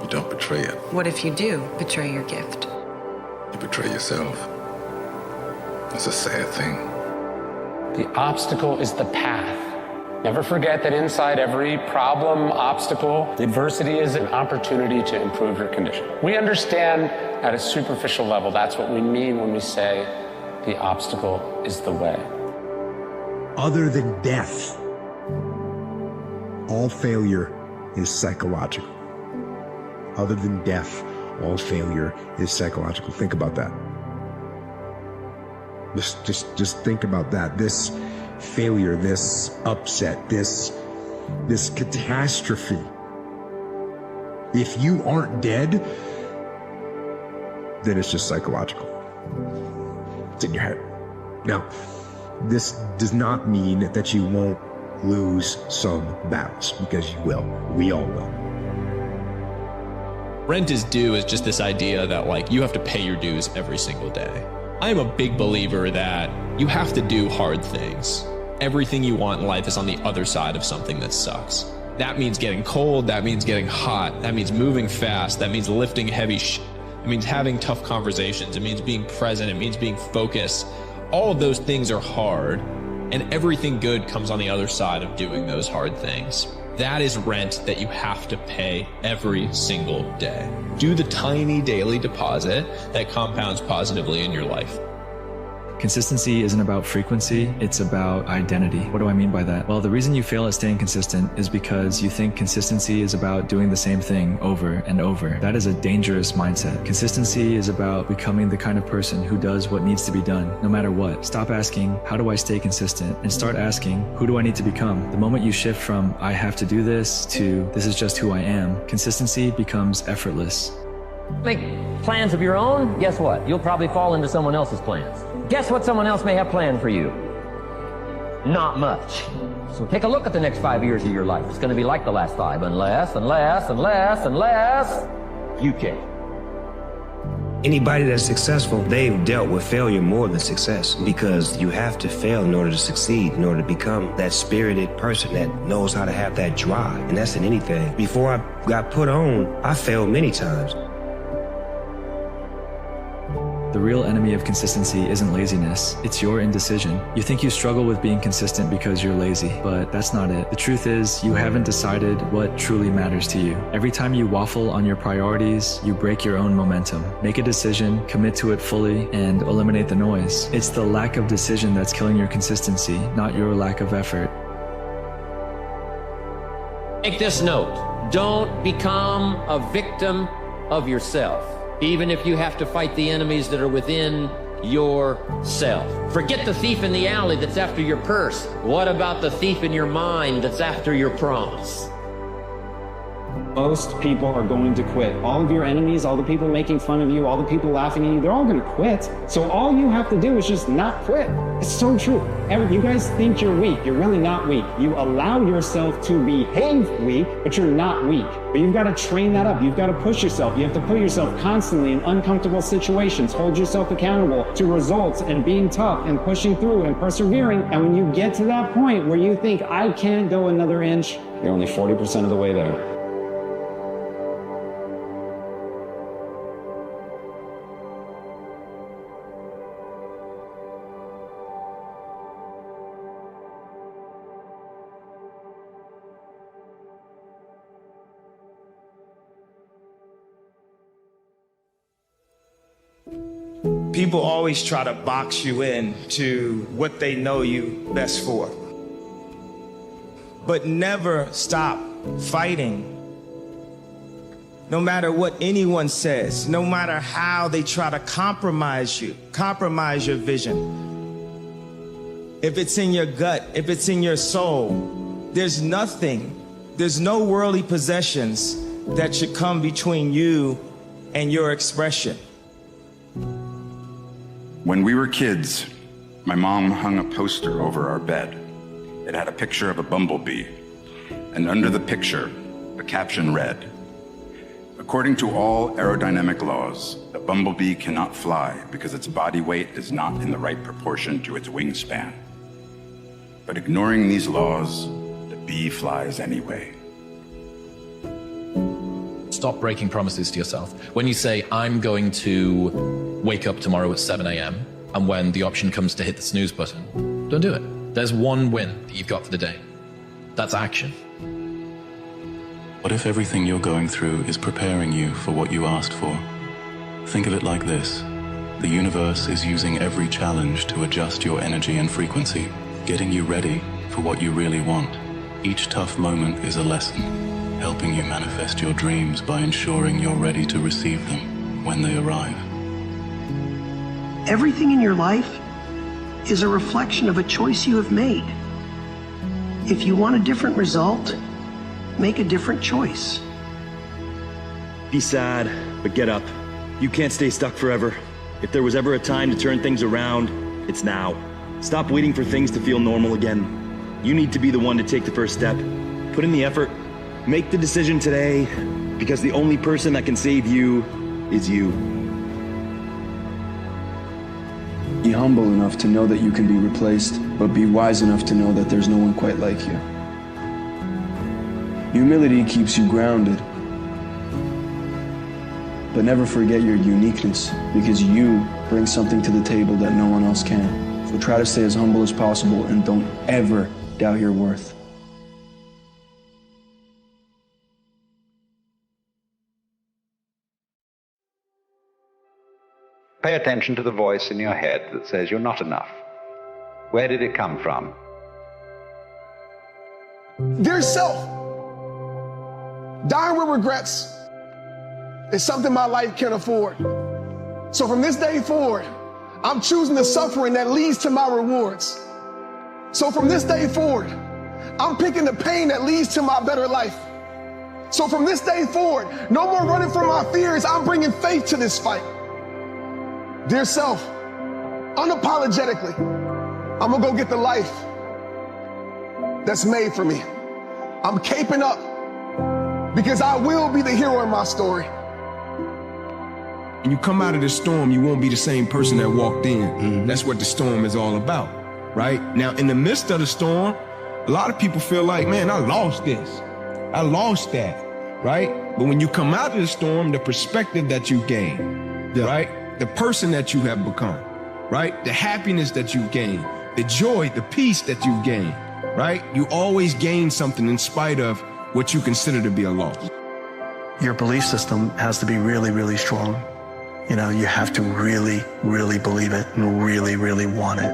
You don't betray it. What if you do betray your gift? You betray yourself. It's a sad thing. The obstacle is the path. Never forget that inside every problem, obstacle, adversity is an opportunity to improve your condition. We understand at a superficial level that's what we mean when we say the obstacle is the way. Other than death, all failure is psychological. Other than death, all failure is psychological. Think about that. Just think about that. This failure, this upset, this catastrophe. If you aren't dead, then it's just psychological. It's in your head. Now, this does not mean that you won't lose some battles, because you will. We all will. Rent is due is just this idea that like you have to pay your dues every single day. I am a big believer that you have to do hard things. Everything you want in life is on the other side of something that sucks. That means getting cold, that means getting hot, that means moving fast, that means lifting heavy shit. It means having tough conversations, it means being present, it means being focused. All of those things are hard, and everything good comes on the other side of doing those hard things. That is rent that you have to pay every single day. Do the tiny daily deposit that compounds positively in your life. Consistency isn't about frequency, it's about identity. What do I mean by that? Well, the reason you fail at staying consistent is because you think consistency is about doing the same thing over and over. That is a dangerous mindset. Consistency is about becoming the kind of person who does what needs to be done, no matter what. Stop asking, how do I stay consistent? And start asking, who do I need to become? The moment you shift from, I have to do this, to this is just who I am, consistency becomes effortless. Make plans of your own, guess what? You'll probably fall into someone else's plans. Guess what someone else may have planned for you? Not much. So take a look at the next 5 years of your life. It's going to be like the last 5, unless you change. Anybody that's successful, they've dealt with failure more than success, because you have to fail in order to succeed, in order to become that spirited person that knows how to have that drive. And that's in anything. Before I got put on, I failed many times. The real enemy of consistency isn't laziness, it's your indecision. You think you struggle with being consistent because you're lazy, but that's not it. The truth is, you haven't decided what truly matters to you. Every time you waffle on your priorities, you break your own momentum. Make a decision, commit to it fully, and eliminate the noise. It's the lack of decision that's killing your consistency, not your lack of effort. Take this note. Don't become a victim of yourself, even if you have to fight the enemies that are within yourself. Forget the thief in the alley that's after your purse. What about the thief in your mind that's after your promise? Most people are going to quit. All of your enemies, all the people making fun of you, all the people laughing at you, they're all going to quit. So all you have to do is just not quit. It's so true. You guys think you're weak. You're really not weak. You allow yourself to behave weak, but you're not weak. But you've got to train that up. You've got to push yourself. You have to put yourself constantly in uncomfortable situations. Hold yourself accountable to results and being tough and pushing through and persevering. And when you get to that point where you think, I can't go another inch, you're only 40% of the way there. People always try to box you in to what they know you best for. But never stop fighting. No matter what anyone says, no matter how they try to compromise you, compromise your vision. If it's in your gut, if it's in your soul, there's no worldly possessions that should come between you and your expression. When we were kids, my mom hung a poster over our bed. It had a picture of a bumblebee, and under the picture, the caption read, "According to all aerodynamic laws, the bumblebee cannot fly because its body weight is not in the right proportion to its wingspan. But ignoring these laws, the bee flies anyway." Stop breaking promises to yourself. When you say, I'm going to wake up tomorrow at 7 a.m., and when the option comes to hit the snooze button, don't do it. There's one win that you've got for the day. That's action. What if everything you're going through is preparing you for what you asked for? Think of it like this. The universe is using every challenge to adjust your energy and frequency, getting you ready for what you really want. Each tough moment is a lesson, helping you manifest your dreams by ensuring you're ready to receive them when they arrive. Everything in your life is a reflection of a choice you have made. If you want a different result, make a different choice. Be sad, but get up. You can't stay stuck forever. If there was ever a time to turn things around, it's now. Stop waiting for things to feel normal again. You need to be the one to take the first step. Put in the effort. Make the decision today, because the only person that can save you is you. Be humble enough to know that you can be replaced, but be wise enough to know that there's no one quite like you. Humility keeps you grounded, but never forget your uniqueness, because you bring something to the table that no one else can. So try to stay as humble as possible and don't ever doubt your worth. Pay attention to the voice in your head that says you're not enough. Where did it come from? Dear self, dying with regrets is something my life can't afford. So from this day forward, I'm choosing the suffering that leads to my rewards. So from this day forward, I'm picking the pain that leads to my better life. So from this day forward, no more running from my fears, I'm bringing faith to this fight. Dear self, unapologetically, I'm gonna go get the life that's made for me. I'm caping up because I will be the hero in my story. When you come out of the storm, you won't be the same person that walked in. That's what the storm is all about, right? Now, in the midst of the storm, a lot of people feel like, man, I lost this. I lost that, right? But when you come out of the storm, the perspective that you gain, right? The person that you have become, right? The happiness that you gain, the joy, the peace that you gain, right? You always gain something in spite of what you consider to be a loss. Your belief system has to be really, really strong. You know, you have to really, really believe it and really, really want it.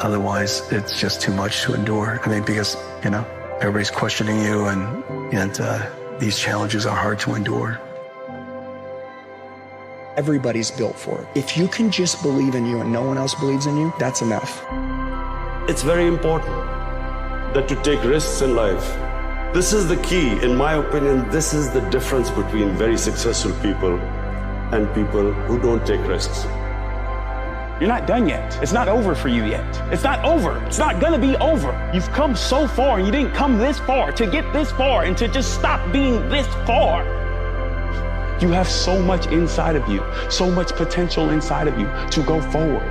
Otherwise, it's just too much to endure. I mean, because, you know, everybody's questioning you and these challenges are hard to endure. Everybody's built for it. If you can just believe in you and no one else believes in you, that's enough. It's very important that you take risks in life. This is the key, in my opinion. This is the difference between very successful people and people who don't take risks. You're not done yet. It's not over for you yet. It's not over. It's not gonna be over. You've come so far and you didn't come this far to get this far and to just stop being this far. You have so much inside of you, so much potential inside of you to go forward.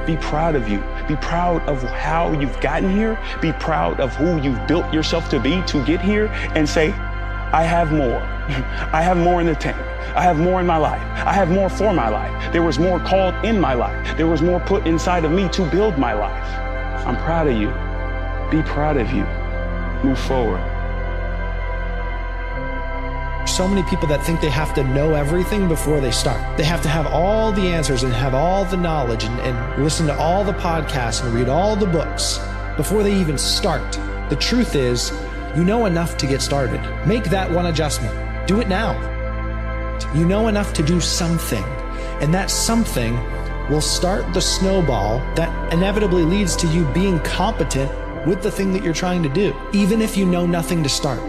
Be proud of you. Be proud of how you've gotten here. Be proud of who you've built yourself to be to get here, and say, I have more. I have more in the tank. I have more in my life. I have more for my life. There was more called in my life. There was more put inside of me to build my life. I'm proud of you. Be proud of you. Move forward. So many people that think they have to know everything before they start. They have to have all the answers and have all the knowledge and listen to all the podcasts and read all the books before they even start. The truth is, you know enough to get started. Make that one adjustment. Do it now. You know enough to do something, and that something will start the snowball that inevitably leads to you being competent with the thing that you're trying to do. Even if you know nothing to start,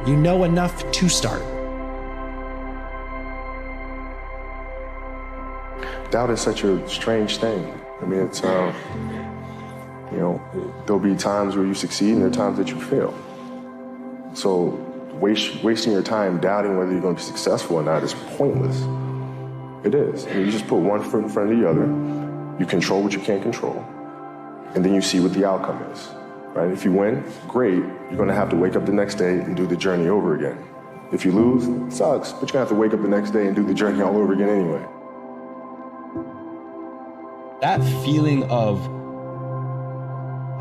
you know enough to start. Doubt is such a strange thing. I mean, it's, you know, there'll be times where you succeed and there are times that you fail. So wasting your time doubting whether you're going to be successful or not is pointless. It is. I mean, you just put one foot in front of the other, you control what you can't control, and then you see what the outcome is, right? If you win, great. You're going to have to wake up the next day and do the journey over again. If you lose, it sucks, but you're gonna have to wake up the next day and do the journey all over again anyway. That feeling of,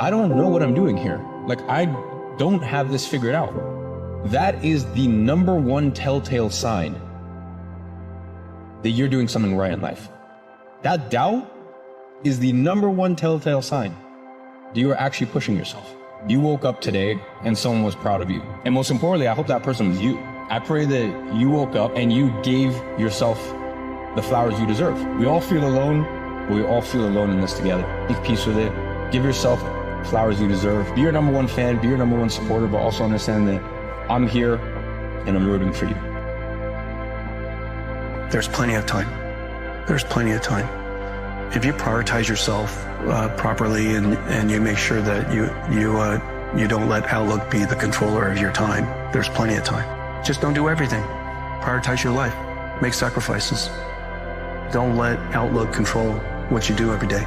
I don't know what I'm doing here. Like, I don't have this figured out. That is the number one telltale sign that you're doing something right in life. That doubt is the number one telltale sign that you are actually pushing yourself. You woke up today and someone was proud of you. And most importantly, I hope that person was you. I pray that you woke up and you gave yourself the flowers you deserve. We all feel alone, but we all feel alone in this together. Make peace with it. Give yourself flowers you deserve. Be your number one fan, be your number one supporter, but also understand that I'm here and I'm rooting for you. There's plenty of time. There's plenty of time. If you prioritize yourself properly and you make sure that you don't let Outlook be the controller of your time, there's plenty of time. Just don't do everything. Prioritize your life. Make sacrifices. Don't let Outlook control what you do every day.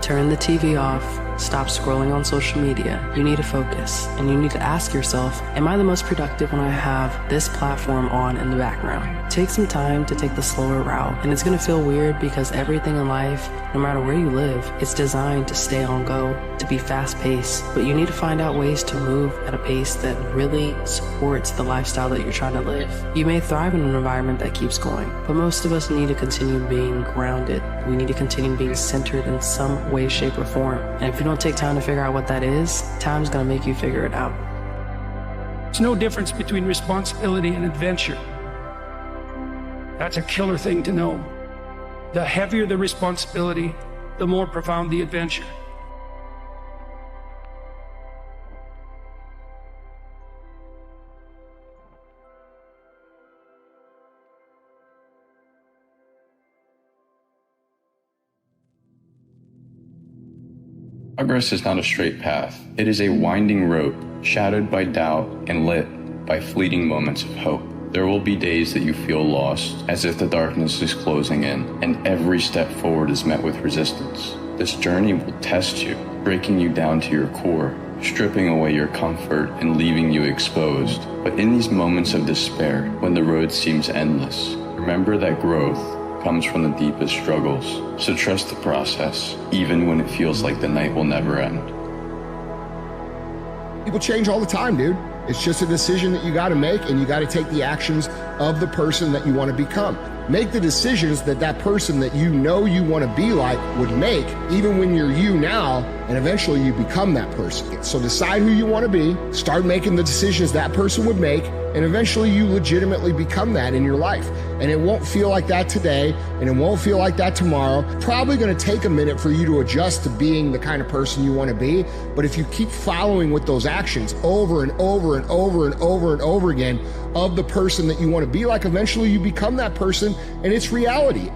Turn the TV off, stop scrolling on social media. You need to focus, and you need to ask yourself, am I the most productive when I have this platform on in the background? Take some time to take the slower route, and it's gonna feel weird because everything in life, no matter where you live, it's designed to stay on go, to be fast-paced, but you need to find out ways to move at a pace that really supports the lifestyle that you're trying to live. You may thrive in an environment that keeps going, but most of us need to continue being grounded. We need to continue being centered in some way, shape, or form. And if you don't take time to figure out what that is, time's gonna make you figure it out. There's no difference between responsibility and adventure. That's a killer thing to know. The heavier the responsibility, the more profound the adventure. Progress is not a straight path. It is a winding road, shadowed by doubt and lit by fleeting moments of hope. There will be days that you feel lost, as if the darkness is closing in, and every step forward is met with resistance. This journey will test you, breaking you down to your core, stripping away your comfort and leaving you exposed. But in these moments of despair, when the road seems endless, remember that growth comes from the deepest struggles. So trust the process, even when it feels like the night will never end. People change all the time, dude. It's just a decision that you got to make, and you got to take the actions of the person that you want to become. Make the decisions that that person that you know you want to be like would make, even when you're you now, and eventually you become that person. So decide who you want to be, start making the decisions that person would make, and eventually you legitimately become that in your life. And it won't feel like that today, and it won't feel like that tomorrow. Probably going to take a minute for you to adjust to being the kind of person you want to be. But if you keep following with those actions over and over and over and over and over again of the person that you want to be like, eventually you become that person, and it's reality.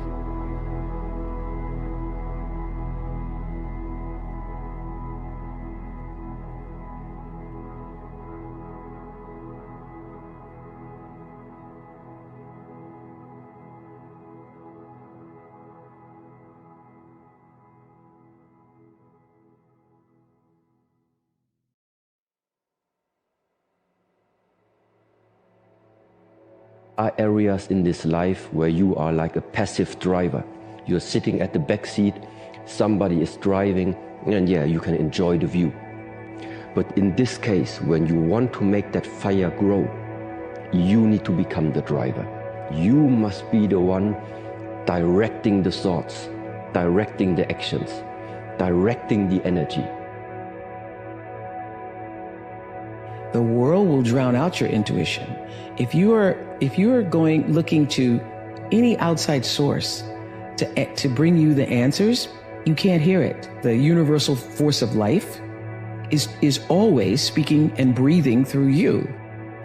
Are areas in this life where you are like a passive driver. You're sitting at the back seat, somebody is driving, and yeah, you can enjoy the view. But in this case, when you want to make that fire grow, you need to become the driver. You must be the one directing the thoughts, directing the actions, directing the energy. The world will drown out your intuition. If you are looking to any outside source to bring you the answers, you can't hear it. The universal force of life is always speaking and breathing through you.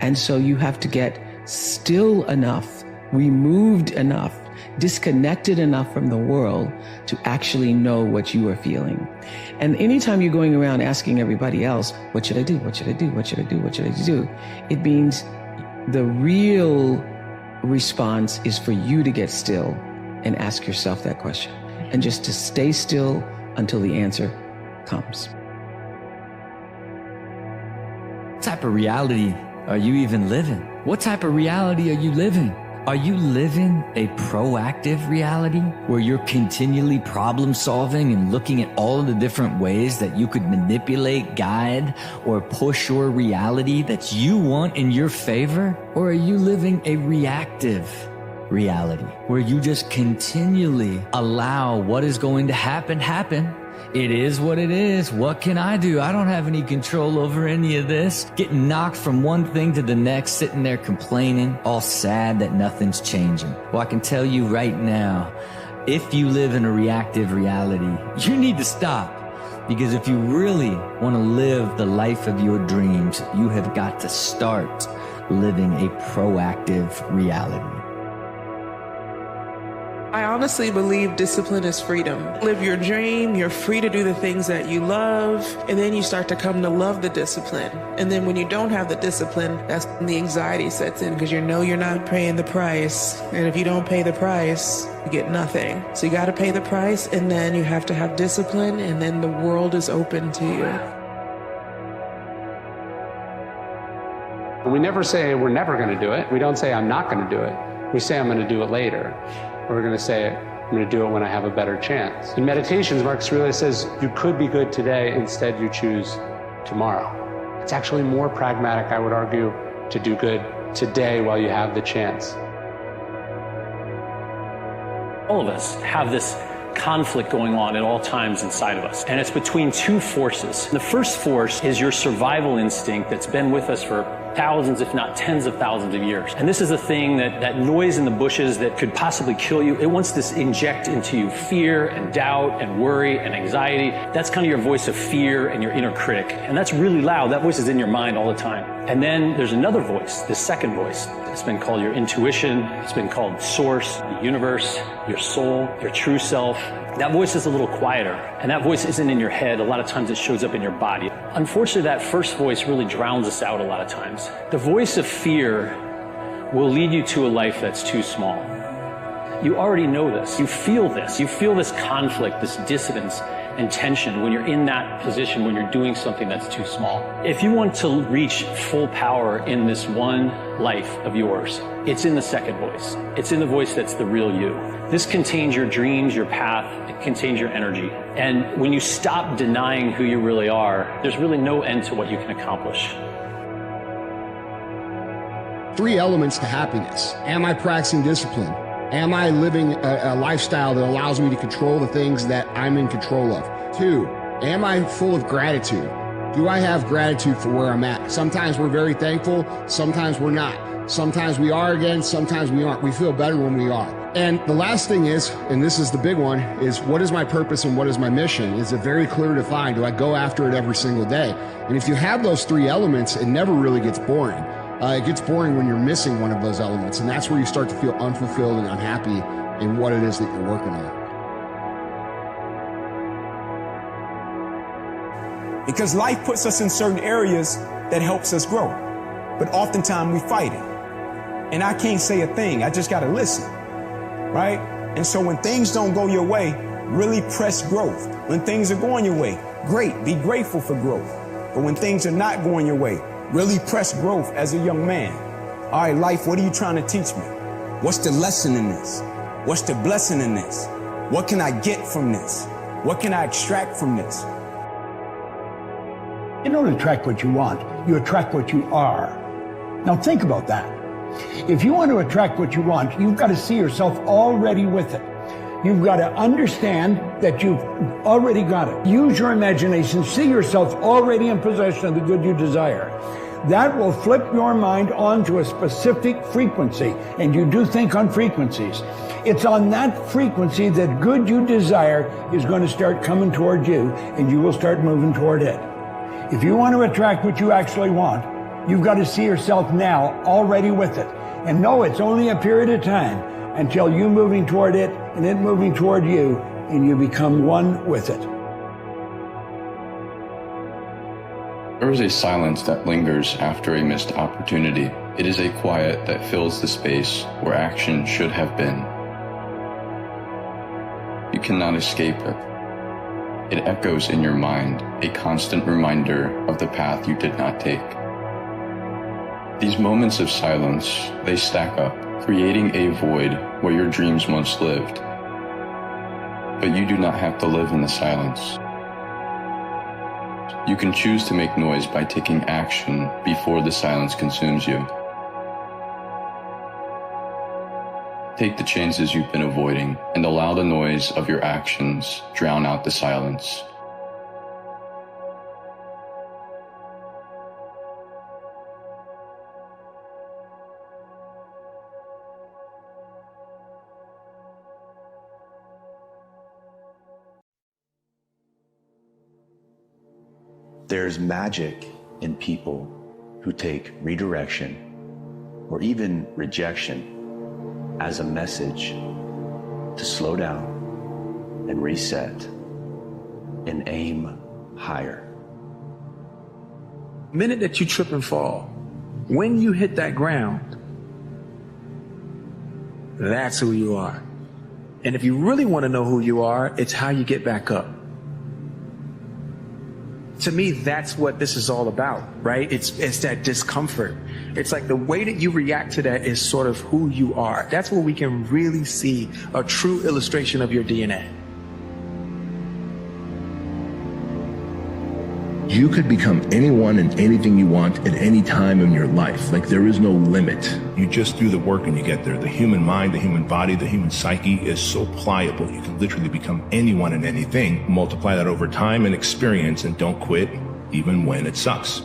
And so you have to get still enough, removed enough, disconnected enough from the world to actually know what you are feeling. And anytime you're going around asking everybody else, what should I do? What should I do? What should I do? What should I do? It means the real response is for you to get still and ask yourself that question, and just to stay still until the answer comes. What type of reality are you even living? What type of reality are you living? Are you living a proactive reality where you're continually problem solving and looking at all of the different ways that you could manipulate, guide, or push your reality that you want in your favor? Or are you living a reactive reality where you just continually allow what is going to happen? It is what it is. What can I do? I don't have any control over any of this. Getting knocked from one thing to the next, sitting there complaining, all sad that nothing's changing. Well, I can tell you right now, if you live in a reactive reality, you need to stop. Because if you really want to live the life of your dreams, you have got to start living a proactive reality. I honestly believe discipline is freedom. Live your dream, you're free to do the things that you love, and then you start to come to love the discipline. And then when you don't have the discipline, that's when the anxiety sets in because you know you're not paying the price. And if you don't pay the price, you get nothing. So you got to pay the price, and then you have to have discipline, and then the world is open to you. We never say we're never going to do it. We don't say I'm not going to do it. We say I'm going to do it later. We're going to say, I'm going to do it when I have a better chance. In Meditations, Marcus Aurelius says, you could be good today, instead you choose tomorrow. It's actually more pragmatic, I would argue, to do good today while you have the chance. All of us have this conflict going on at all times inside of us. And it's between two forces. The first force is your survival instinct that's been with us for thousands, if not tens of thousands of years. And this is the thing that noise in the bushes that could possibly kill you. It wants to inject into you fear and doubt and worry and anxiety. That's kind of your voice of fear and your inner critic. And that's really loud. That voice is in your mind all the time. And then there's another voice, the second voice. It's been called your intuition. It's been called source, the universe, your soul, your true self. That voice is a little quieter, and that voice isn't in your head. A lot of times it shows up in your body. Unfortunately, that first voice really drowns us out a lot of times. The voice of fear will lead you to a life that's too small. You already know this. You feel this. You feel this conflict, this dissonance and tension when you're in that position, when you're doing something that's too small. If you want to reach full power in this one life of yours, it's in the second voice. It's in the voice that's the real you. This contains your dreams, your path. It contains your energy. And when you stop denying who you really are, there's really no end to what you can accomplish. 3 elements to happiness. Am I practicing discipline? Am I living a lifestyle that allows me to control the things that I'm in control of? 2, am I full of gratitude? Do I have gratitude for where I'm at? Sometimes we're very thankful, sometimes we're not. Sometimes we are again, sometimes we aren't. We feel better when we are. And the last thing is, and this is the big one, is what is my purpose and what is my mission? Is it very clear to find? Do I go after it every single day? And if you have those 3 elements, it never really gets boring. It gets boring when you're missing one of those elements, and that's where you start to feel unfulfilled and unhappy in what it is that you're working on. Because life puts us in certain areas that helps us grow, but oftentimes we fight it. And I can't say a thing, I just gotta listen, right? And so when things don't go your way, really press growth. When things are going your way, great, be grateful for growth. But when things are not going your way, really press growth as a young man. All right, life, what are you trying to teach me? What's the lesson in this? What's the blessing in this? What can I get from this? What can I extract from this? You don't attract what you want, you attract what you are. Now think about that. If you want to attract what you want, you've got to see yourself already with it. You've got to understand that you've already got it. Use your imagination. See yourself already in possession of the good you desire. That will flip your mind onto a specific frequency, and you do think on frequencies. It's on that frequency that good you desire is going to start coming toward you, and you will start moving toward it. If you want to attract what you actually want, you've got to see yourself now already with it, and know it's only a period of time until you moving toward it and it moving toward you, and you become one with it. There is a silence that lingers after a missed opportunity. It is a quiet that fills the space where action should have been. You cannot escape it. It echoes in your mind, a constant reminder of the path you did not take. These moments of silence, they stack up, creating a void where your dreams once lived. But you do not have to live in the silence. You can choose to make noise by taking action before the silence consumes you. Take the chances you've been avoiding and allow the noise of your actions drown out the silence. There's magic in people who take redirection or even rejection as a message to slow down and reset and aim higher. The minute that you trip and fall, when you hit that ground, that's who you are. And if you really want to know who you are, it's how you get back up. To me, that's what this is all about, right? It's that discomfort. It's like the way that you react to that is sort of who you are. That's where we can really see a true illustration of your DNA. You could become anyone and anything you want at any time in your life. Like, there is no limit. You just do the work and you get there. The human mind, the human body, the human psyche is so pliable. You can literally become anyone and anything. Multiply that over time and experience, and don't quit even when it sucks.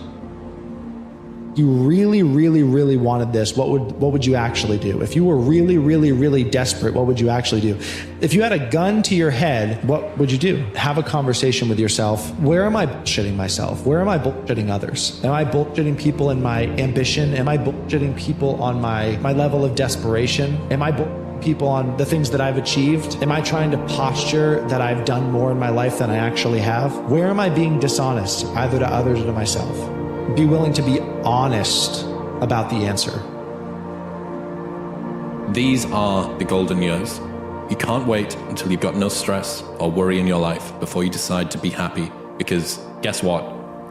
You really, really, really wanted this, what would you actually do? If you were really, really, really desperate, what would you actually do? If you had a gun to your head, what would you do? Have a conversation with yourself. Where am I bullshitting myself? Where am I bullshitting others? Am I bullshitting people in my ambition? Am I bullshitting people on my level of desperation? Am I bullshitting people on the things that I've achieved? Am I trying to posture that I've done more in my life than I actually have? Where am I being dishonest, either to others or to myself? Be willing to be honest about the answer. These are the golden years. You can't wait until you've got no stress or worry in your life before you decide to be happy, because guess what?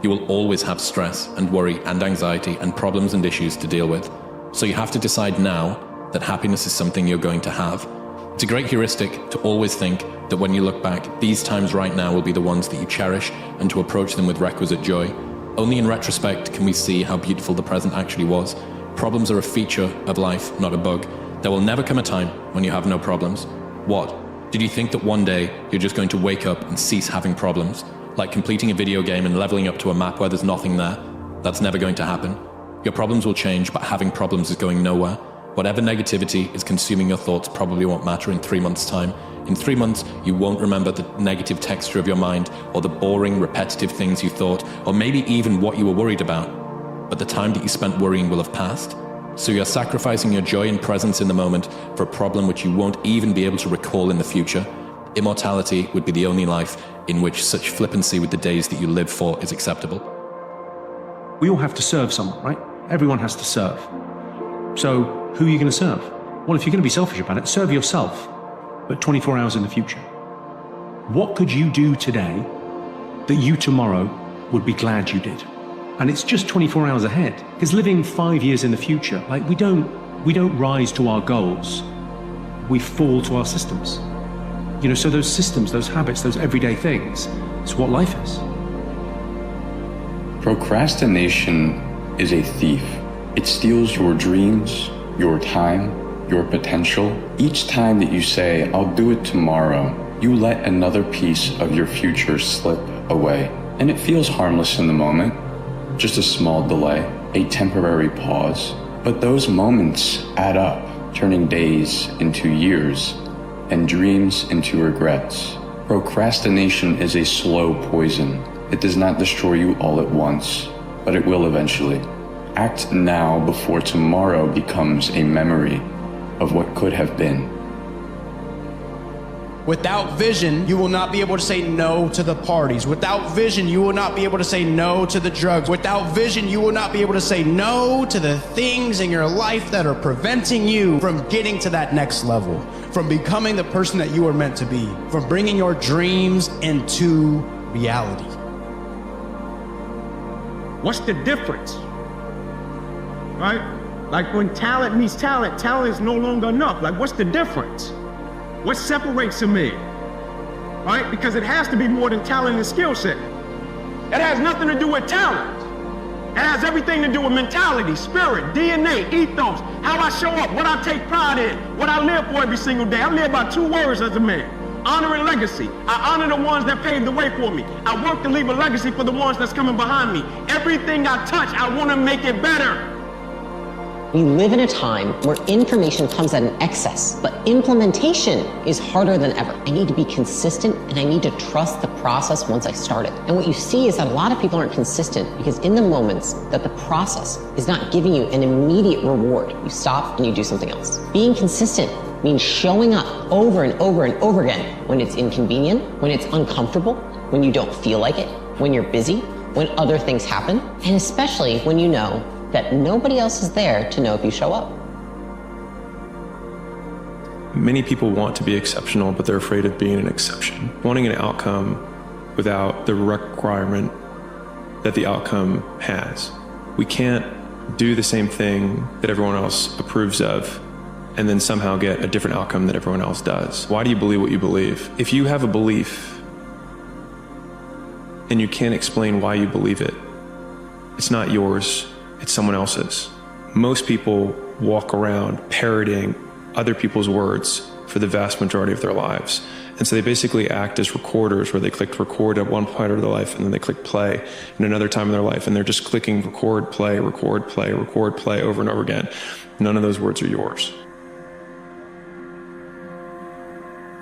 You will always have stress and worry and anxiety and problems and issues to deal with. So you have to decide now that happiness is something you're going to have. It's a great heuristic to always think that when you look back, these times right now will be the ones that you cherish, and to approach them with requisite joy. Only in retrospect can we see how beautiful the present actually was. Problems are a feature of life, not a bug. There will never come a time when you have no problems. What? Did you think that one day you're just going to wake up and cease having problems? Like completing a video game and leveling up to a map where there's nothing there? That's never going to happen. Your problems will change, but having problems is going nowhere. Whatever negativity is consuming your thoughts probably won't matter in 3 months' time. In 3 months, you won't remember the negative texture of your mind, or the boring, repetitive things you thought, or maybe even what you were worried about. But the time that you spent worrying will have passed. So you're sacrificing your joy and presence in the moment for a problem which you won't even be able to recall in the future. Immortality would be the only life in which such flippancy with the days that you live for is acceptable. We all have to serve someone, right? Everyone has to serve. So who are you going to serve? Well, if you're going to be selfish about it, serve yourself, but 24 hours in the future. What could you do today that you tomorrow would be glad you did? And it's just 24 hours ahead. Because living 5 years in the future, like we don't rise to our goals. We fall to our systems. You know, so those systems, those habits, those everyday things, it's what life is. Procrastination is a thief. It steals your dreams, your time, your potential. Each time that you say, I'll do it tomorrow, you let another piece of your future slip away. And it feels harmless in the moment, just a small delay, a temporary pause. But those moments add up, turning days into years and dreams into regrets. Procrastination is a slow poison. It does not destroy you all at once, but it will eventually. Act now before tomorrow becomes a memory of what could have been. Without vision, you will not be able to say no to the parties. Without vision, you will not be able to say no to the drugs. Without vision, you will not be able to say no to the things in your life that are preventing you from getting to that next level, from becoming the person that you are meant to be, from bringing your dreams into reality. What's the difference right? Like when talent meets talent, talent is no longer enough. Like what's the difference? What separates a man, right? Because it has to be more than talent and skill set. It has nothing to do with talent. It has everything to do with mentality, spirit, DNA, ethos, how I show up, what I take pride in, what I live for every single day. I live by 2 words as a man: honor and legacy. I honor the ones that paved the way for me. I work to leave a legacy for the ones that's coming behind me. Everything I touch, I want to make it better. We live in a time where information comes at an excess, but implementation is harder than ever. I need to be consistent and I need to trust the process once I start it. And what you see is that a lot of people aren't consistent because in the moments that the process is not giving you an immediate reward, you stop and you do something else. Being consistent means showing up over and over and over again when it's inconvenient, when it's uncomfortable, when you don't feel like it, when you're busy, when other things happen, and especially when you know that nobody else is there to know if you show up. Many people want to be exceptional, but they're afraid of being an exception, wanting an outcome without the requirement that the outcome has. We can't do the same thing that everyone else approves of and then somehow get a different outcome that everyone else does. Why do you believe what you believe? If you have a belief and you can't explain why you believe it, it's not yours, it's someone else's. Most people walk around parroting other people's words for the vast majority of their lives. And so they basically act as recorders where they click record at one point of their life and then they click play in another time in their life. And they're just clicking record, play, record, play, record, play over and over again. None of those words are yours.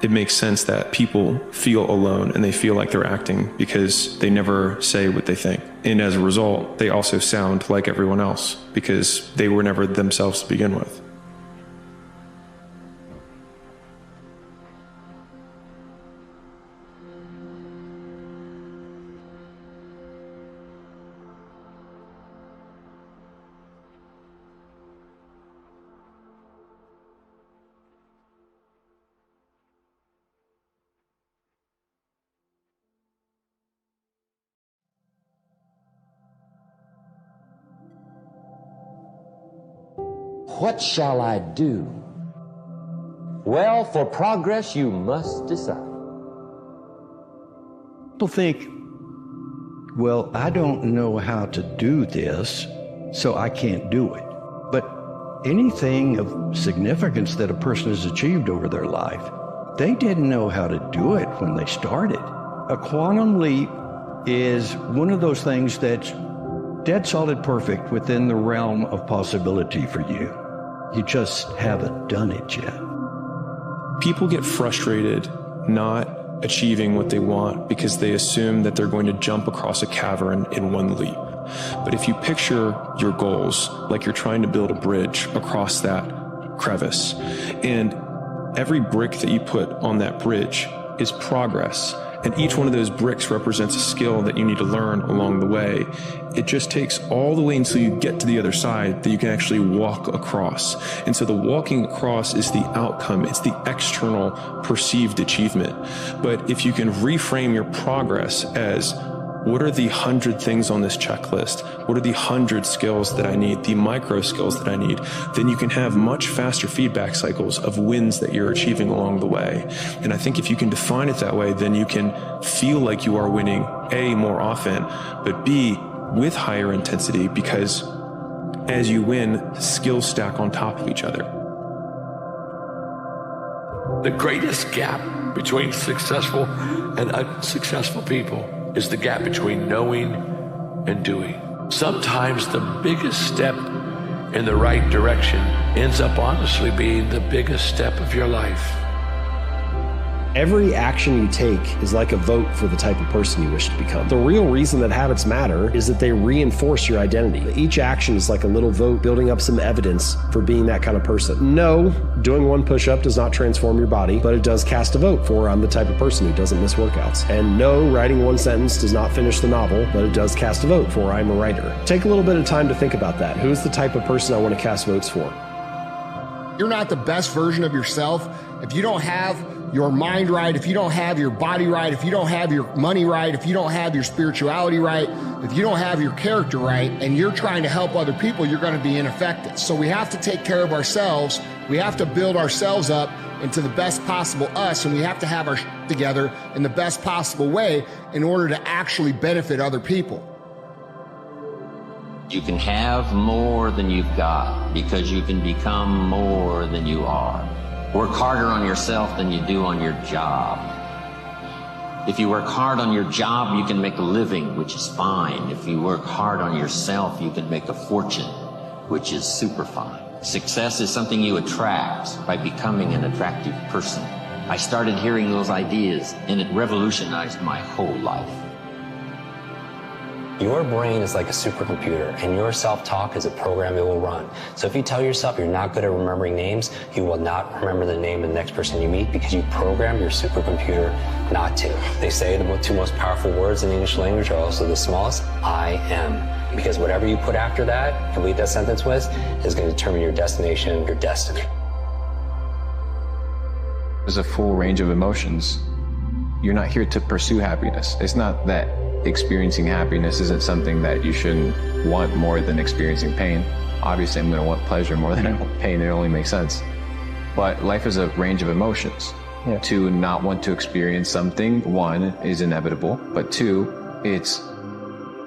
It makes sense that people feel alone and they feel like they're acting because they never say what they think. And as a result, they also sound like everyone else because they were never themselves to begin with. What shall I do? Well, for progress you must decide. People think, well, I don't know how to do this, so I can't do it. But anything of significance that a person has achieved over their life, they didn't know how to do it when they started. A quantum leap is one of those things that's dead solid perfect within the realm of possibility for you. You just haven't done it yet. People get frustrated not achieving what they want because they assume that they're going to jump across a cavern in one leap. But if you picture your goals like you're trying to build a bridge across that crevice, and every brick that you put on that bridge is progress, and each one of those bricks represents a skill that you need to learn along the way. It just takes all the way until you get to the other side that you can actually walk across. And so the walking across is the outcome. It's the external perceived achievement. But if you can reframe your progress as, what are the 100 things on this checklist? What are the 100 skills that I need, the micro skills that I need? Then you can have much faster feedback cycles of wins that you're achieving along the way. And I think if you can define it that way, then you can feel like you are winning, A, more often, but B, with higher intensity, because as you win, skills stack on top of each other. The greatest gap between successful and unsuccessful people is the gap between knowing and doing. Sometimes the biggest step in the right direction ends up honestly being the biggest step of your life. Every action you take is like a vote for the type of person you wish to become. The real reason that habits matter is that they reinforce your identity. Each action is like a little vote building up some evidence for being that kind of person. No, doing one push-up does not transform your body, but it does cast a vote for I'm the type of person who doesn't miss workouts. And no, writing one sentence does not finish the novel, but it does cast a vote for I'm a writer. Take a little bit of time to think about that. Who's the type of person I want to cast votes for? You're not the best version of yourself if you don't have your mind right, if you don't have your body right, if you don't have your money right, if you don't have your spirituality right, If you don't have your character right and you're trying to help other people, you're going to be ineffective. So we have to take care of ourselves. We have to build ourselves up into the best possible us, and we have to have our shit together in the best possible way in order to actually benefit other people. You can have more than you've got because you can become more than you are. Work harder on yourself than you do on your job. If you work hard on your job, you can make a living, which is fine. If you work hard on yourself, you can make a fortune, which is super fine. Success is something you attract by becoming an attractive person. I started hearing those ideas, and it revolutionized my whole life. Your brain is like a supercomputer, and your self-talk is a program it will run. So if you tell yourself you're not good at remembering names, you will not remember the name of the next person you meet because you program your supercomputer not to. They say the two most powerful words in the English language are also the smallest, I am. Because whatever you put after that, complete that sentence with, is going to determine your destination, your destiny. There's a full range of emotions. You're not here to pursue happiness. It's not that experiencing happiness isn't something that you shouldn't want more than experiencing pain. Obviously, I'm going to want pleasure more than I want pain. It only makes sense. But life is a range of emotions. Yeah. To not want to experience something, one, is inevitable. But two, it's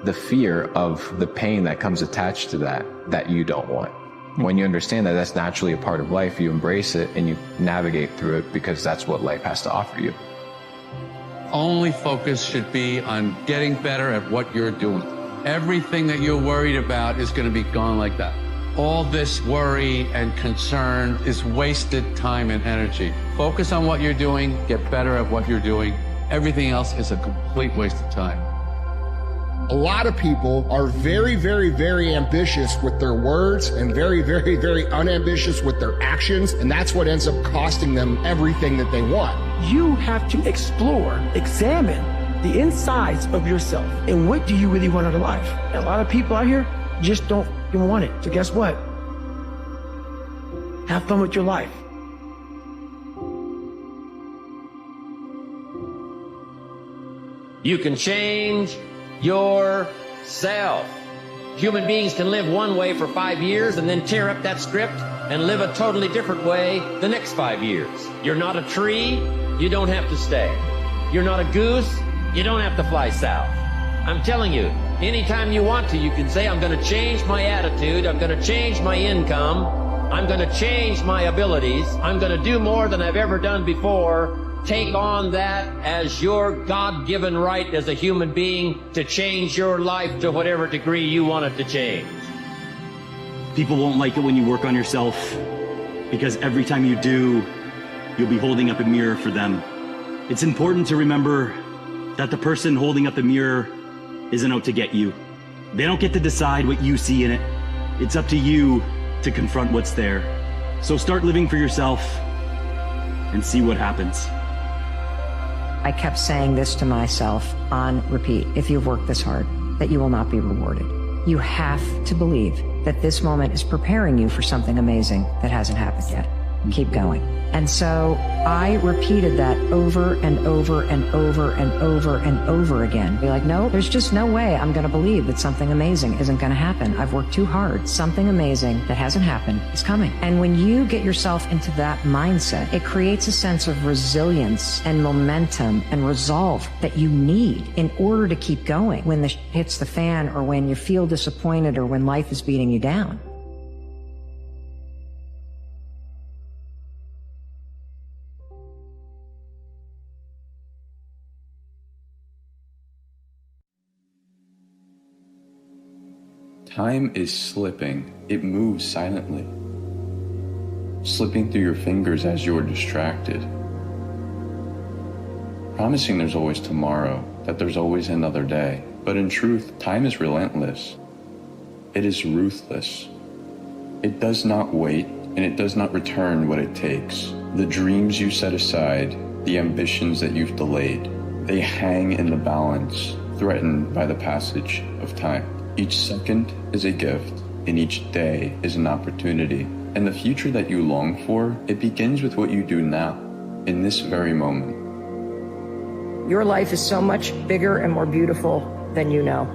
the fear of the pain that comes attached to that you don't want. When you understand that that's naturally a part of life, you embrace it and you navigate through it because that's what life has to offer you. Only focus should be on getting better at what you're doing. Everything that you're worried about is going to be gone like that. All this worry and concern is wasted time and energy. Focus on what you're doing, get better at what you're doing. Everything else is a complete waste of time. A lot of people are very, very, very ambitious with their words and very, very, very unambitious with their actions. And that's what ends up costing them everything that they want. You have to explore, examine the insides of yourself. And what do you really want out of life? And a lot of people out here just don't want it. So guess what? Have fun with your life. You can change yourself. Human beings can live one way for 5 years and then tear up that script and live a totally different way the next 5 years. You're not a tree, you don't have to stay. You're not a goose, you don't have to fly south. I'm telling you, anytime you want to, you can say, I'm going to change my attitude, I'm going to change my income, I'm going to change my abilities, I'm going to do more than I've ever done before. Take on that as your God-given right as a human being to change your life to whatever degree you want it to change. People won't like it when you work on yourself because every time you do, you'll be holding up a mirror for them. It's important to remember that the person holding up the mirror isn't out to get you. They don't get to decide what you see in it. It's up to you to confront what's there. So start living for yourself and see what happens. I kept saying this to myself on repeat. If you've worked this hard, that you will not be rewarded. You have to believe that this moment is preparing you for something amazing that hasn't happened yet. Keep going. And so I repeated that over and over and over and over and over again. Be like, no, there's just no way I'm going to believe that something amazing isn't going to happen. I've worked too hard. Something amazing that hasn't happened is coming. And when you get yourself into that mindset, it creates a sense of resilience and momentum and resolve that you need in order to keep going when the shit hits the fan or when you feel disappointed or when life is beating you down. Time is slipping. It moves silently, slipping through your fingers as you're distracted. Promising there's always tomorrow, that there's always another day. But in truth, time is relentless. It is ruthless. It does not wait, and it does not return what it takes. The dreams you set aside, the ambitions that you've delayed, they hang in the balance, threatened by the passage of time. Each second is a gift, and each day is an opportunity. And the future that you long for, it begins with what you do now, in this very moment. Your life is so much bigger and more beautiful than you know.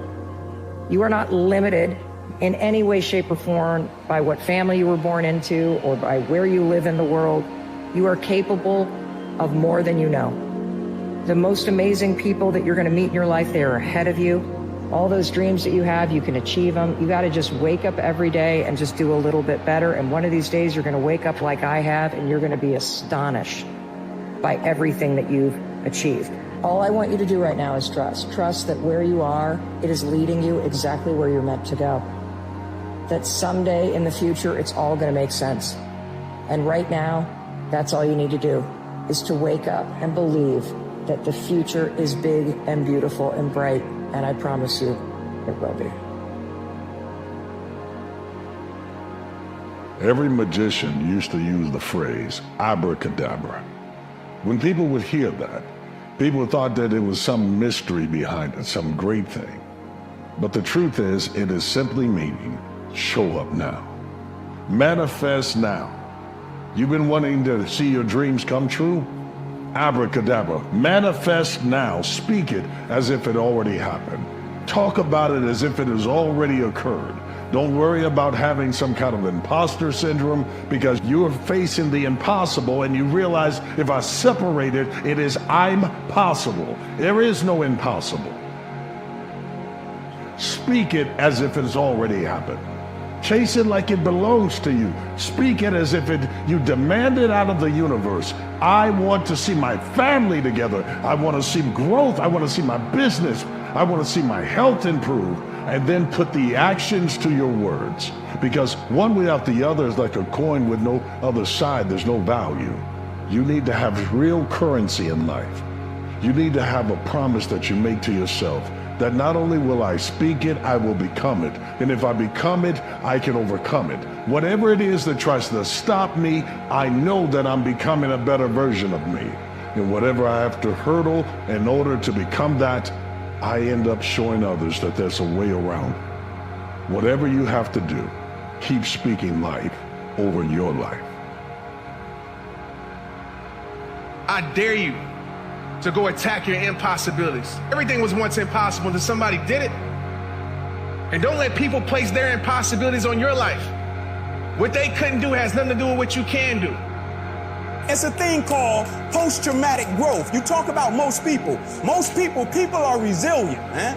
You are not limited in any way, shape, or form by what family you were born into or by where you live in the world. You are capable of more than you know. The most amazing people that you're going to meet in your life, they are ahead of you. All those dreams that you have, you can achieve them. You got to just wake up every day and just do a little bit better. And one of these days, you're going to wake up like I have, and you're going to be astonished by everything that you've achieved. All I want you to do right now is trust. Trust that where you are, it is leading you exactly where you're meant to go. That someday in the future, it's all going to make sense. And right now, that's all you need to do, is to wake up and believe that the future is big and beautiful and bright. And I promise you, it will be. Every magician used to use the phrase abracadabra. When people would hear that, people thought that it was some mystery behind it, some great thing. But the truth is, it is simply meaning, show up now. Manifest now. You've been wanting to see your dreams come true? Abracadabra. Manifest now. Speak it as if it already happened. Talk about it as if it has already occurred. Don't worry about having some kind of imposter syndrome, because you're facing the impossible and you realize, if I separate it, it is I'm possible. There is no impossible. Speak it as if it has already happened. Chase it like it belongs to you. Speak it as if you demand it out of the universe. I want to see my family together. I want to see growth. I want to see my business. I want to see my health improve. And then put the actions to your words. Because one without the other is like a coin with no other side. There's no value. You need to have real currency in life. You need to have a promise that you make to yourself, that not only will I speak it, I will become it. And if I become it, I can overcome it. Whatever it is that tries to stop me, I know that I'm becoming a better version of me. And whatever I have to hurdle in order to become that, I end up showing others that there's a way around. Whatever you have to do, keep speaking life over your life. I dare you to go attack your impossibilities. Everything was once impossible until somebody did it. And don't let people place their impossibilities on your life. What they couldn't do has nothing to do with what you can do. It's a thing called post-traumatic growth. You talk about most people. People are resilient, man.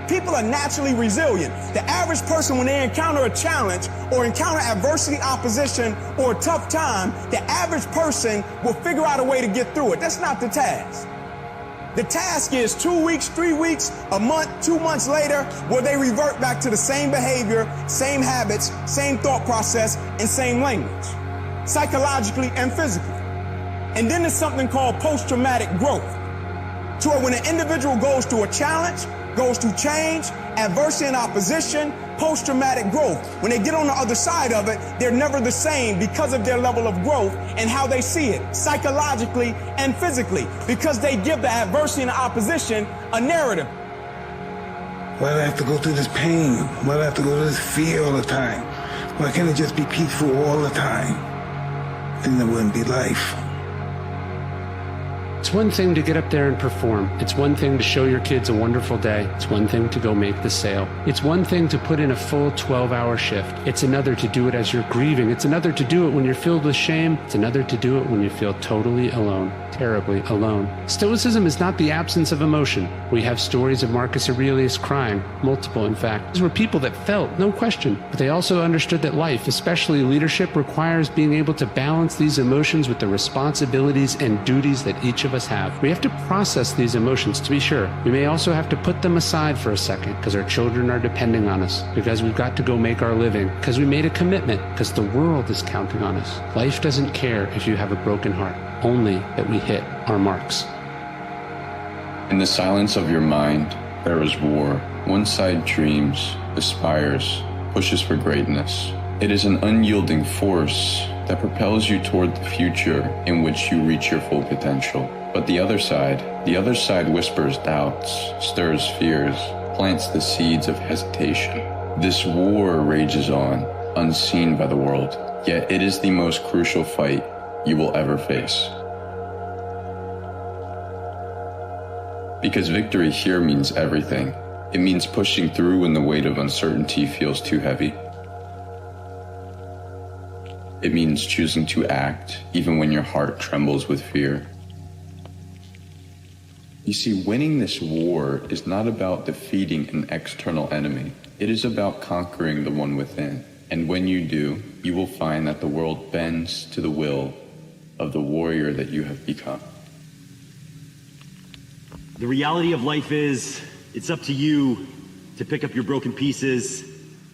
People are naturally resilient. The average person, when they encounter a challenge or encounter adversity, opposition, or a tough time, the average person will figure out a way to get through it. That's not the task. The task is 2 weeks, 3 weeks, a month, 2 months later, will they revert back to the same behavior, same habits, same thought process, and same language, psychologically and physically. And then there's something called post-traumatic growth, to where when an individual goes through a challenge, goes through change, adversity and opposition, post-traumatic growth. When they get on the other side of it, they're never the same because of their level of growth and how they see it, psychologically and physically, because they give the adversity and the opposition a narrative. Why do I have to go through this pain? Why do I have to go through this fear all the time? Why can't it just be peaceful all the time? Then there wouldn't be life. It's one thing to get up there and perform. It's one thing to show your kids a wonderful day. It's one thing to go make the sale. It's one thing to put in a full 12-hour shift. It's another to do it as you're grieving. It's another to do it when you're filled with shame. It's another to do it when you feel totally alone, terribly alone. Stoicism is not the absence of emotion. We have stories of Marcus Aurelius crying, multiple in fact. These were people that felt, no question, but they also understood that life, especially leadership, requires being able to balance these emotions with the responsibilities and duties that each of us have. We have to process these emotions, to be sure. We may also have to put them aside for a second because our children are depending on us, because we've got to go make our living, because we made a commitment, because the world is counting on us. Life doesn't care if you have a broken heart, only that we hit our marks. In the silence of your mind, there is war. One side dreams, aspires, pushes for greatness. It is an unyielding force that propels you toward the future in which you reach your full potential. But the other side whispers doubts, stirs fears, plants the seeds of hesitation. This war rages on, unseen by the world, yet it is the most crucial fight you will ever face. Because victory here means everything. It means pushing through when the weight of uncertainty feels too heavy. It means choosing to act even when your heart trembles with fear. You see, winning this war is not about defeating an external enemy. It is about conquering the one within. And when you do, you will find that the world bends to the will of the warrior that you have become. The reality of life is, it's up to you to pick up your broken pieces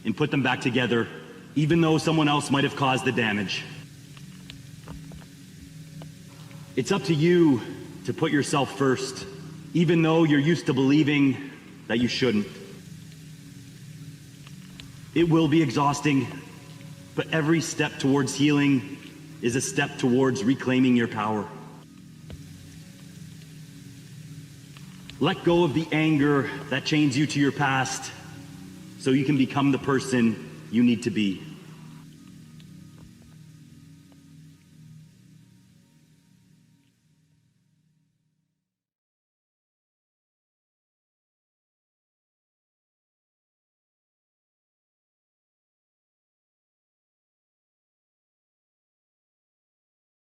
and put them back together, even though someone else might have caused the damage. It's up to you to put yourself first, even though you're used to believing that you shouldn't. It will be exhausting, but every step towards healing is a step towards reclaiming your power. Let go of the anger that chains you to your past so you can become the person you need to be.